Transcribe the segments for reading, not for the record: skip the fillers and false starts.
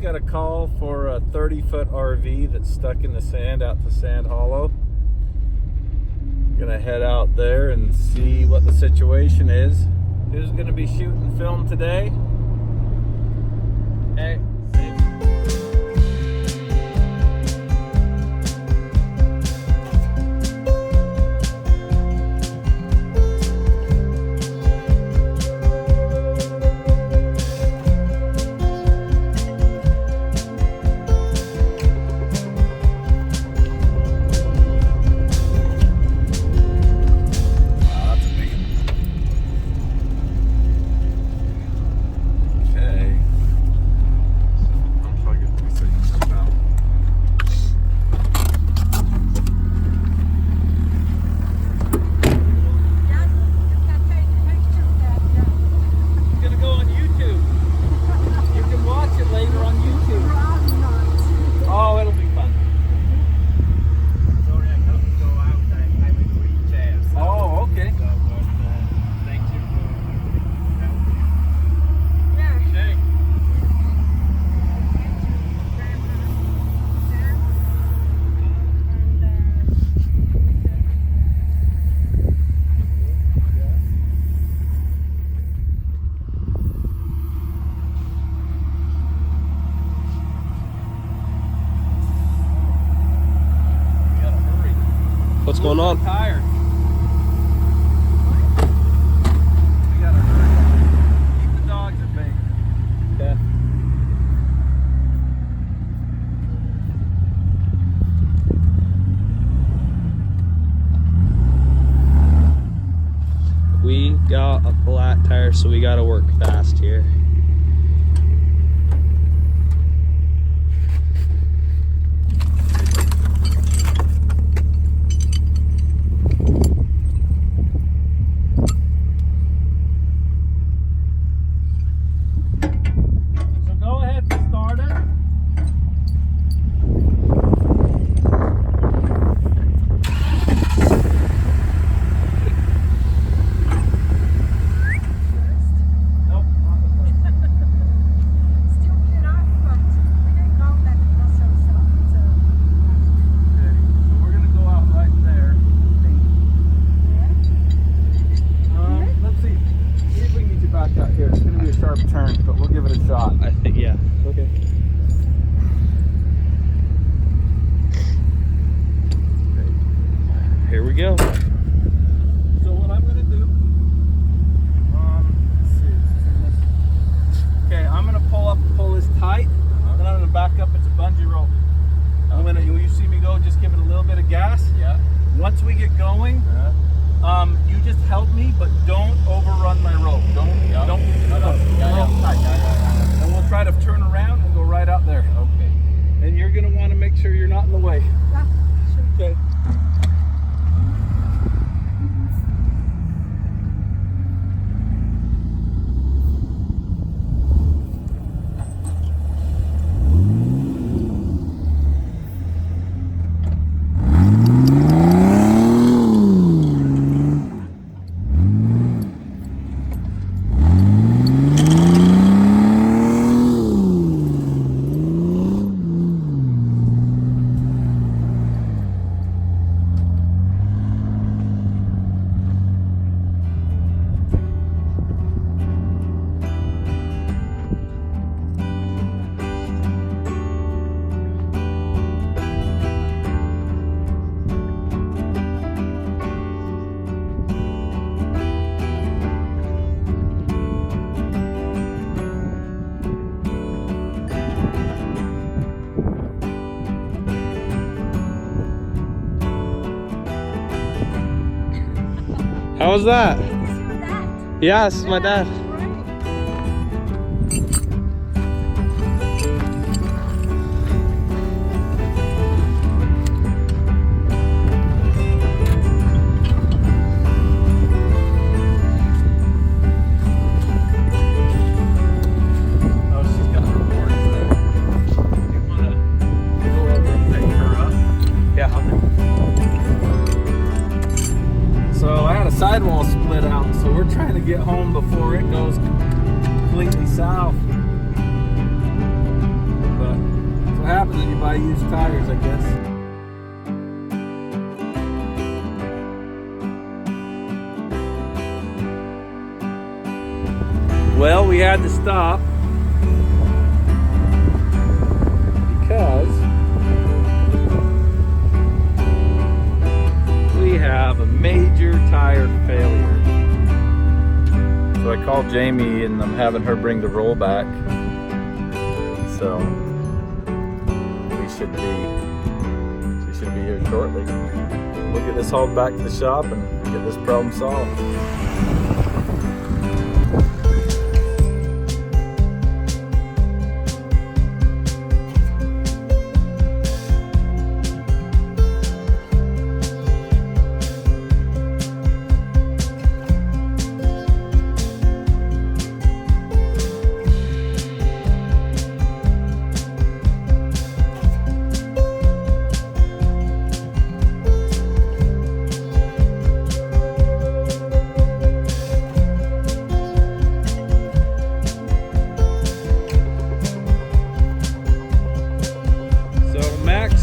just got a call for a 30-foot RV that's stuck in the sand out to Sand Hollow. Gonna head out there and see what the situation is. Who's gonna be shooting film today? Hey. What's going on? Tired. We gotta hurry. Keep the dogs at bay. Yeah. We got a flat tire, so we gotta work fast here. Turn, but we'll give it a shot. I think, yeah. Okay. Here we go. So what I'm gonna do, okay, I'm gonna pull this tight, then I'm gonna back up. It's a bungee rope. I'm gonna, when you see me go, just give it a little bit of gas. Yeah. Once we get going, you just help me, but don't overrun my rope. Don't. And we'll try to turn around and go right out there. Okay. And you're gonna want to make sure you're not in the way. Yeah, sure. Okay. How was that? Is your dad? Yeah, this is my dad. Sidewall split out, so we're trying to get home before it goes completely south. buy used tires, I guess. Well, we had to stop because we have a major tire failure. So I called Jamie and I'm having her bring the rollback. So she should be here shortly. We'll get this hauled back to the shop and get this problem solved.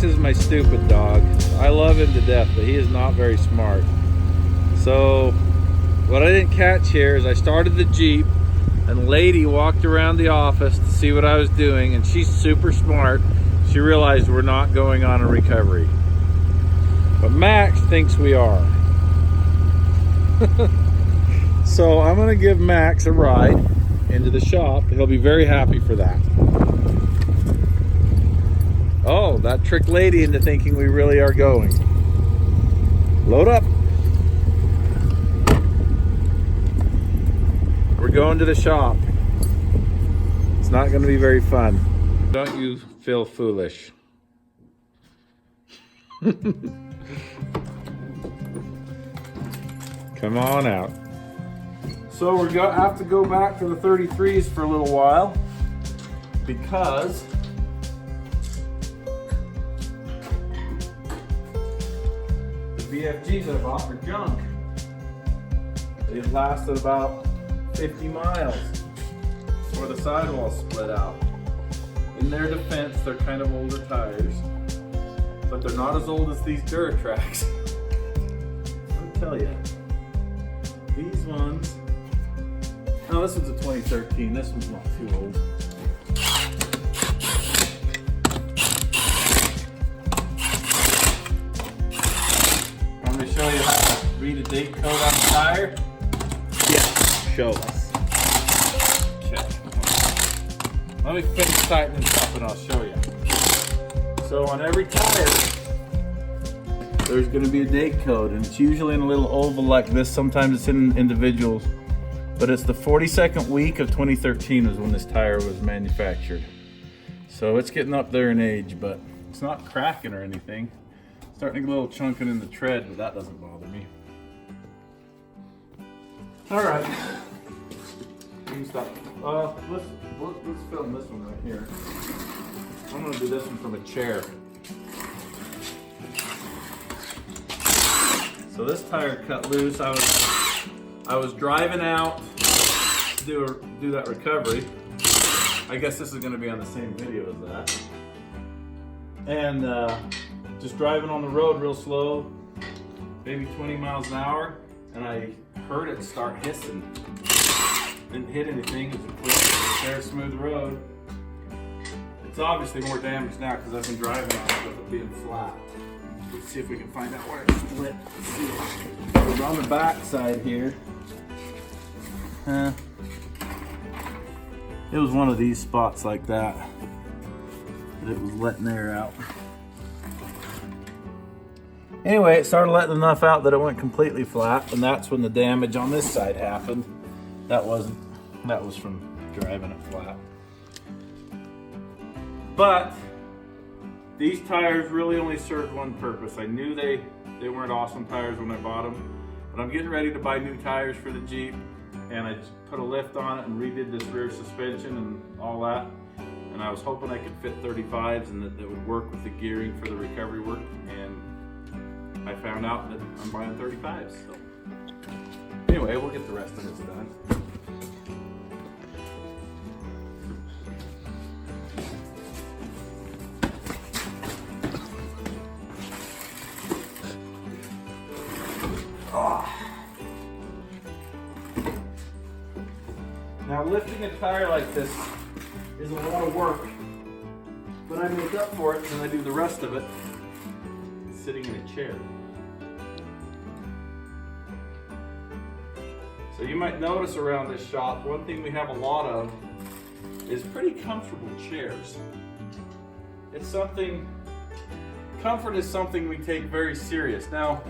Is my stupid dog. I love him to death, but he is not very smart. So what I didn't catch here is I started the Jeep and Lady walked around the office to see what I was doing, and she's super smart. She realized we're not going on a recovery. But Max thinks we are. So I'm gonna give Max a ride into the shop. He'll be very happy for that. Oh, that tricked Lady into thinking we really are going. Load up. We're going to the shop. It's not going to be very fun. Don't you feel foolish? Come on out. So we're going to have to go back to the 33s for a little while because BFGs I bought are junk. They lasted about 50 miles before the sidewall split out. In their defense, they're kind of older tires, but they're not as old as these Duratracs. I'll tell you, these ones, no, this one's a 2013, this one's not too old. Show you how to read a date code on the tire? Yeah, show us. Okay. Let me finish tightening this up and I'll show you. So on every tire, there's going to be a date code, and it's usually in a little oval like this. Sometimes it's in individuals, but it's the 42nd week of 2013 is when this tire was manufactured. So it's getting up there in age, but it's not cracking or anything. Starting to get a little chunking in the tread, but that doesn't bother me. All right, you can stop. Let's film this one right here. I'm gonna do this one from a chair. So this tire cut loose. I was driving out to do that recovery. I guess this is gonna be on the same video as that. And just driving on the road real slow, maybe 20 miles an hour, and I heard it start hissing. Didn't hit anything, it was a quick, fair, smooth road. It's obviously more damaged now because I've been driving on it with it being flat. Let's see if we can find out where it split. Let's see. We're on the back side here. It was one of these spots like that. It was letting air out. Anyway, it started letting enough out that it went completely flat, and that's when the damage on this side happened. That was from driving it flat. But these tires really only served one purpose. I knew they weren't awesome tires when I bought them, but I'm getting ready to buy new tires for the Jeep, and I just put a lift on it and redid this rear suspension and all that. And I was hoping I could fit 35s and that would work with the gearing for the recovery work, and I found out that I'm buying 35s. So anyway, we'll get the rest of this done. Now lifting a tire like this is a lot of work, but I make up for it and I do the rest of it sitting in a chair. So you might notice around this shop, one thing we have a lot of is pretty comfortable chairs. It's something, comfort is something we take very serious. Now,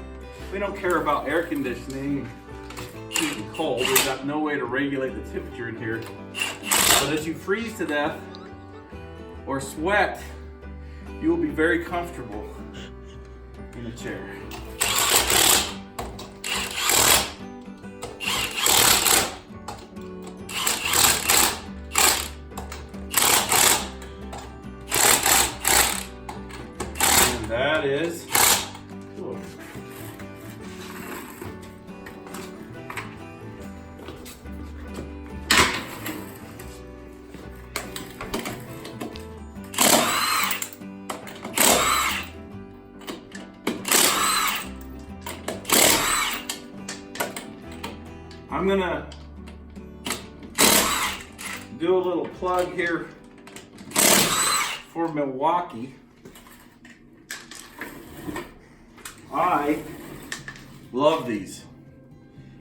we don't care about air conditioning, heat and cold. We've got no way to regulate the temperature in here. But as you freeze to death or sweat, you will be very comfortable in a chair. And that is cool. I'm gonna do a little plug here for Milwaukee. I love these.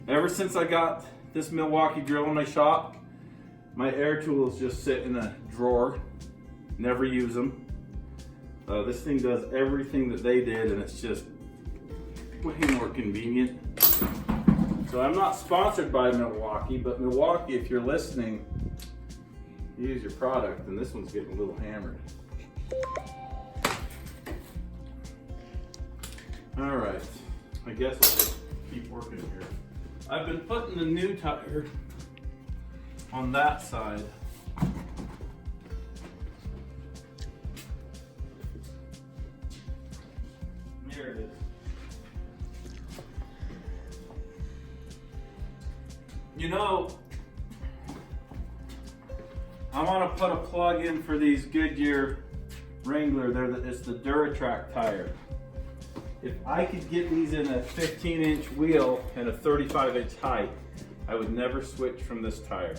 Ever since I got this Milwaukee drill in my shop, my air tools just sit in a drawer, never use them. This thing does everything that they did, and it's just way more convenient. So I'm not sponsored by Milwaukee, but Milwaukee, if you're listening, use your product, and this one's getting a little hammered. All right, I guess I'll just keep working here. I've been putting the new tire on that side. There it is. You know, I want to put a plug in for these Goodyear Wrangler. It's the Duratrack tire. If I could get these in a 15-inch wheel and a 35-inch height, I would never switch from this tire.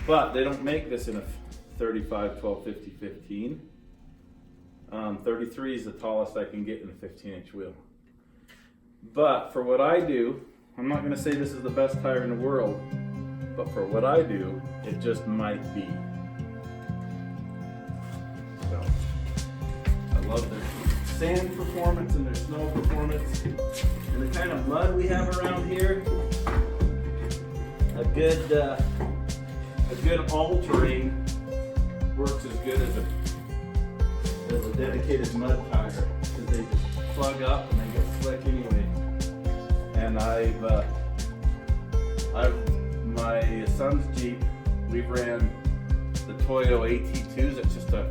But they don't make this in a 35, 12, 50, 15. 33 is the tallest I can get in a 15-inch wheel. But for what I do, I'm not going to say this is the best tire in the world, but for what I do, it just might be. So, I love their sand performance and their snow performance. And the kind of mud we have around here, a good all-terrain works as good as a dedicated mud tire, because they just plug up and they get slick anyway. And my son's Jeep, we've ran the Toyo AT2s. It's just a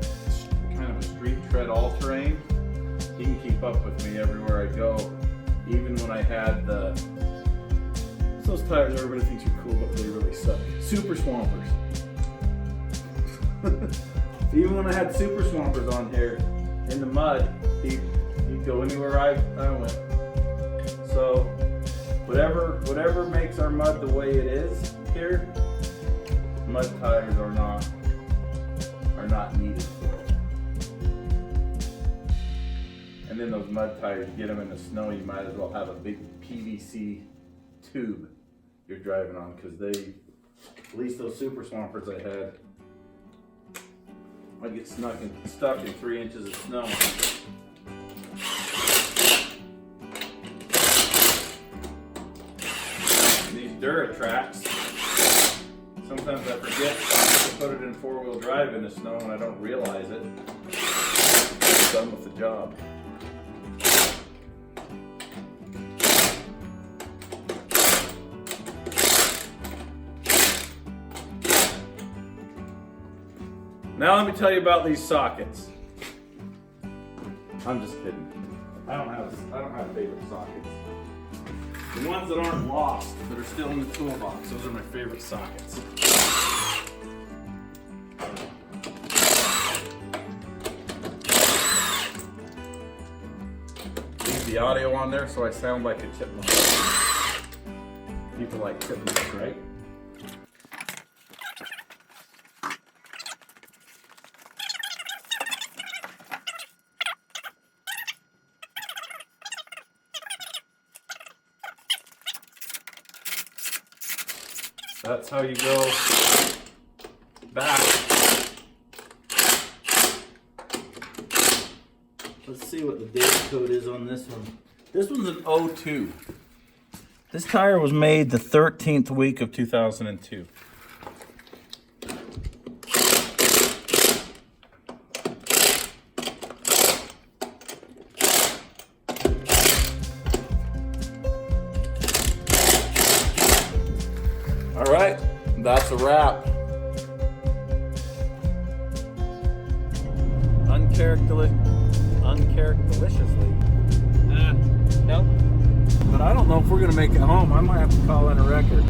kind of a street tread all-terrain. He can keep up with me everywhere I go. Even when I had those tires everybody thinks are cool, but they really suck. Super Swampers. Even when I had Super Swampers on here in the mud, he'd go anywhere I went. So whatever makes our mud the way it is here, mud tires are not needed for it. And then those mud tires, you get them in the snow, you might as well have a big PVC tube you're driving on, because at least those Super Swampers I had, I'd get stuck in 3 inches of snow. Duratracks, sometimes I forget to put it in 4-wheel drive in the snow and I don't realize it. I'm done with the job. Now let me tell you about these sockets. I'm just kidding. I don't have favorite sockets. The ones that aren't lost, that are still in the toolbox, those are my favorite sockets. Leave the audio on there so I sound like a chipmunk. People like chipmunks, right? That's how you go back. Let's see what the date code is on this one. This one's an 02. This tire was made the 13th week of 2002. All right, that's a wrap. Uncharacteristically. Nope. But I don't know if we're gonna make it home. I might have to call in a record.